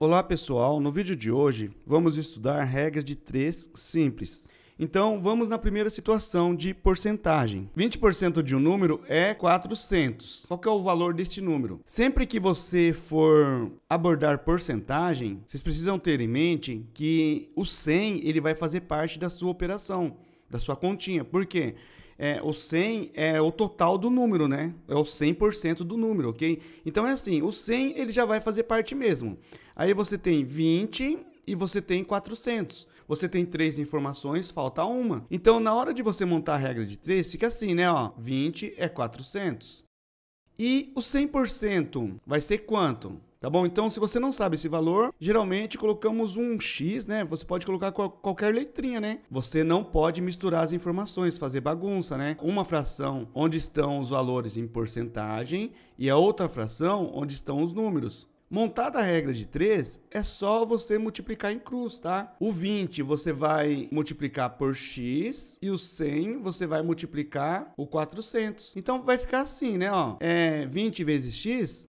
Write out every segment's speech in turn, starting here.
Olá pessoal, no vídeo de hoje vamos estudar regras de 3 simples. Então vamos na primeira situação de porcentagem. 20% de um número é 400. Qual que é o valor deste número? Sempre que você for abordar porcentagem, vocês precisam ter em mente que o 100 ele vai fazer parte da sua operação, da sua continha. Por quê? O 100 é o total do número, né? É o 100% do número, ok? Então é assim, o 100 ele já vai fazer parte mesmo. Aí você tem 20 e você tem 400. Você tem 3 informações, falta uma. Então na hora de você montar a regra de 3, fica assim, né? Ó, 20 é 400. E o 100% vai ser quanto? Tá bom? Então, se você não sabe esse valor, geralmente colocamos um X, né? Você pode colocar qualquer letrinha, né? Você não pode misturar as informações, fazer bagunça, né? Uma fração onde estão os valores em porcentagem e a outra fração onde estão os números. Montada a regra de 3, é só você multiplicar em cruz, tá? O 20 você vai multiplicar por x e o 100 você vai multiplicar por 400. Então vai ficar assim, né? Ó, 20 vezes x,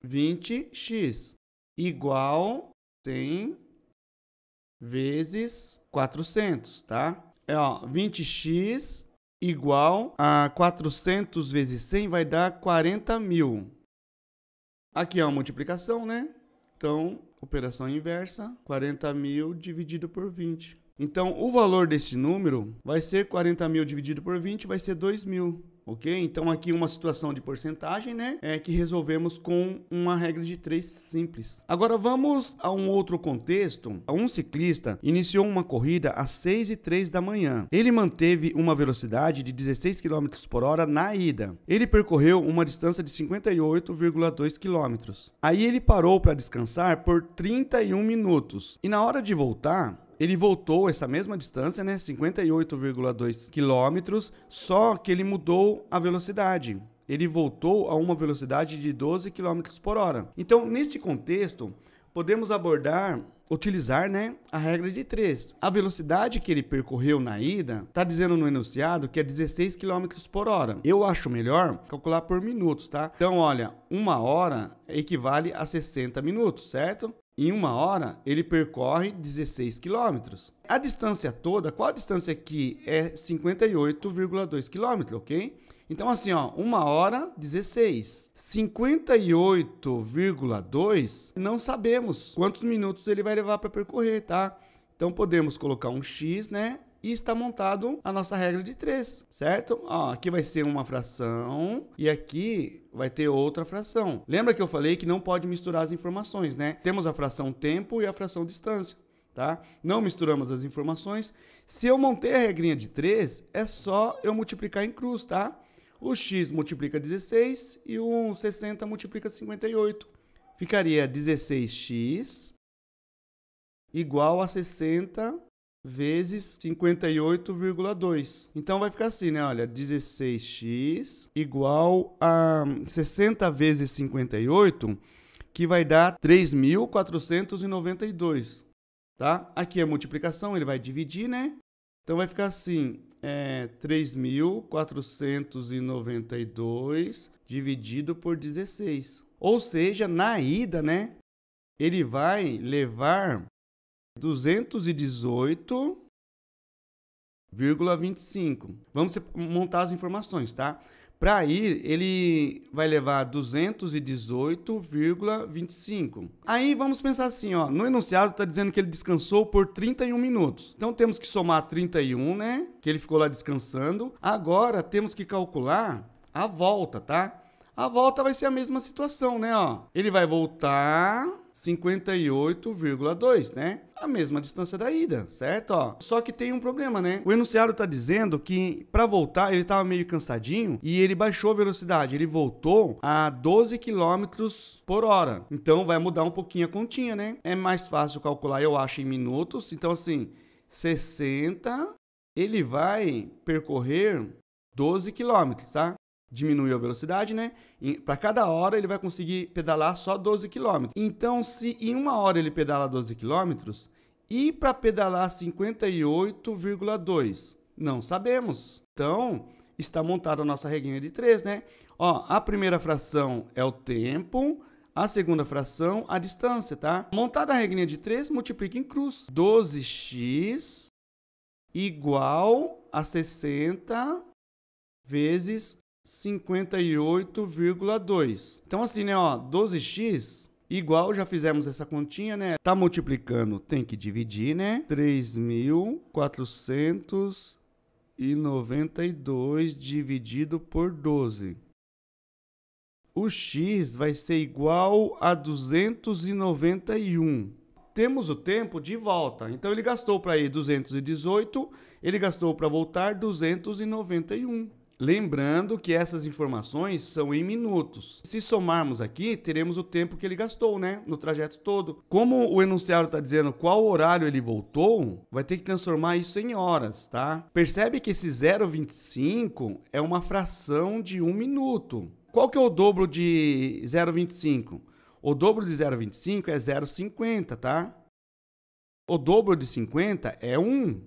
20x, igual 100 vezes 400, tá? 20x igual a 400 vezes 100 vai dar 40.000. Aqui é uma multiplicação, né? Então, operação inversa, 40.000 dividido por 20. Então, o valor desse número vai ser 40.000 dividido por 20, vai ser 2.000, ok? Então, aqui uma situação de porcentagem, né? Que resolvemos com uma regra de 3 simples. Agora, vamos a um outro contexto. Um ciclista iniciou uma corrida às 6h03 da manhã. Ele manteve uma velocidade de 16 km por hora na ida. Ele percorreu uma distância de 58,2 km. Aí ele parou para descansar por 31 minutos. E na hora de voltar, ele voltou essa mesma distância, né, 58,2 quilômetros, só que ele mudou a velocidade. Ele voltou a uma velocidade de 12 km por hora. Então, neste contexto, podemos utilizar, né, a regra de 3. A velocidade que ele percorreu na ida, está dizendo no enunciado que é 16 km por hora. Eu acho melhor calcular por minutos, tá? Então, olha, 1 hora equivale a 60 minutos, certo? Em 1 hora, ele percorre 16 quilômetros. A distância toda, qual a distância aqui? É 58,2 quilômetros, ok? Então, assim, ó, 1 hora, 16. 58,2, não sabemos quantos minutos ele vai levar para percorrer, tá? Então, podemos colocar um X, né? E está montado a nossa regra de 3, certo? Ó, aqui vai ser uma fração e aqui vai ter outra fração. Lembra que eu falei que não pode misturar as informações, né? Temos a fração tempo e a fração distância, tá? Não misturamos as informações. Se eu montei a regrinha de 3, é só eu multiplicar em cruz, tá? O x multiplica 16 e o 60 multiplica 58. Ficaria 16x igual a 60 vezes 58,2. Então vai ficar assim, né? Olha, 16x igual a 60 vezes 58, que vai dar 3.492, tá? Aqui é multiplicação, ele vai dividir, né? Então vai ficar assim, 3.492 dividido por 16. Ou seja, na ida, né? Ele vai levar 218,25. Vamos montar as informações, tá? Para ir, ele vai levar 218,25. Aí vamos pensar assim, ó, no enunciado está dizendo que ele descansou por 31 minutos. Então temos que somar 31, né? Que ele ficou lá descansando. Agora temos que calcular a volta, tá? A volta vai ser a mesma situação, né? Ó, ele vai voltar 58,2, né? A mesma distância da ida, certo? Ó, só que tem um problema, né? O enunciado está dizendo que para voltar ele estava meio cansadinho e ele baixou a velocidade. Ele voltou a 12 km por hora. Então vai mudar um pouquinho a continha, né? É mais fácil calcular, eu acho, em minutos. Então, assim, 60, ele vai percorrer 12 km, tá? Diminuiu a velocidade, né? Para cada hora ele vai conseguir pedalar só 12 km. Então, se em 1 hora ele pedala 12 km, e para pedalar 58,2? Não sabemos. Então, está montada a nossa regrinha de 3, né? Ó, a primeira fração é o tempo, a segunda fração, a distância, tá? Montada a regrinha de 3, multiplica em cruz. 12x igual a 60 vezes 58,2. Então, assim, né, ó, 12x igual, já fizemos essa continha, né? Tá multiplicando, tem que dividir, né? 3.492 dividido por 12. O x vai ser igual a 291. Temos o tempo de volta. Então, ele gastou para ir 218, ele gastou para voltar 291. Lembrando que essas informações são em minutos. Se somarmos aqui, teremos o tempo que ele gastou, né? No trajeto todo. Como o enunciado está dizendo qual horário ele voltou, vai ter que transformar isso em horas, tá? Percebe que esse 0,25 é uma fração de 1 minuto. Qual que é o dobro de 0,25? O dobro de 0,25 é 0,50, tá? O dobro de 50 é 1.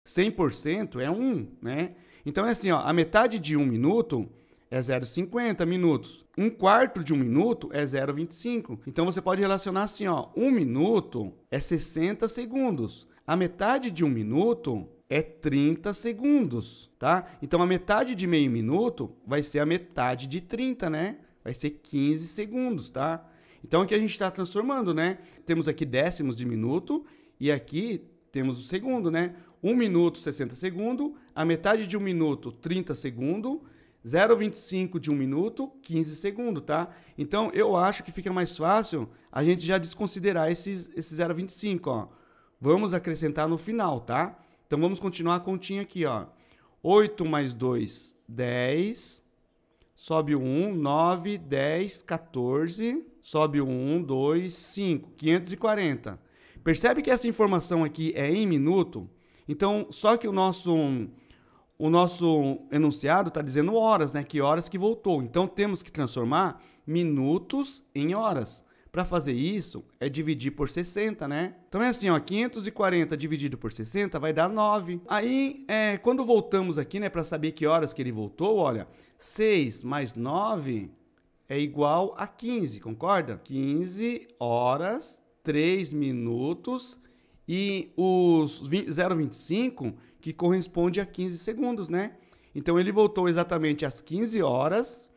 100% é 1, né? Então, é assim, ó, a metade de 1 minuto é 0,50 minutos. 1/4 de 1 minuto é 0,25. Então, você pode relacionar assim, ó, 1 minuto é 60 segundos. A metade de 1 minuto é 30 segundos, tá? Então, a metade de meio minuto vai ser a metade de 30, né? Vai ser 15 segundos, tá? Então, aqui a gente está transformando, né? Temos aqui décimos de minuto e aqui temos o segundo, né? 1 minuto, 60 segundos, a metade de 1 minuto, 30 segundos, 0,25 de 1 minuto, 15 segundos, tá? Então, eu acho que fica mais fácil a gente já desconsiderar esse 0,25, ó. Vamos acrescentar no final, tá? Então, vamos continuar a continha aqui, ó. 8 mais 2, 10. Sobe o 1, 9, 10, 14. Sobe o 1, 2, 5, 540. Percebe que essa informação aqui é em minuto? Então, só que o nosso enunciado está dizendo horas, né? Que horas que voltou. Então, temos que transformar minutos em horas. Para fazer isso, é dividir por 60, né? Então, é assim, ó, 540 dividido por 60 vai dar 9. Aí, quando voltamos aqui, né, para saber que horas que ele voltou, olha, 6 mais 9 é igual a 15, concorda? 15 horas, 3 minutos e os 0,25 que corresponde a 15 segundos, né? Então, ele voltou exatamente às 15 horas,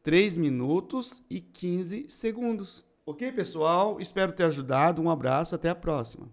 3 minutos e 15 segundos. Ok, pessoal? Espero ter ajudado. Um abraço, até a próxima.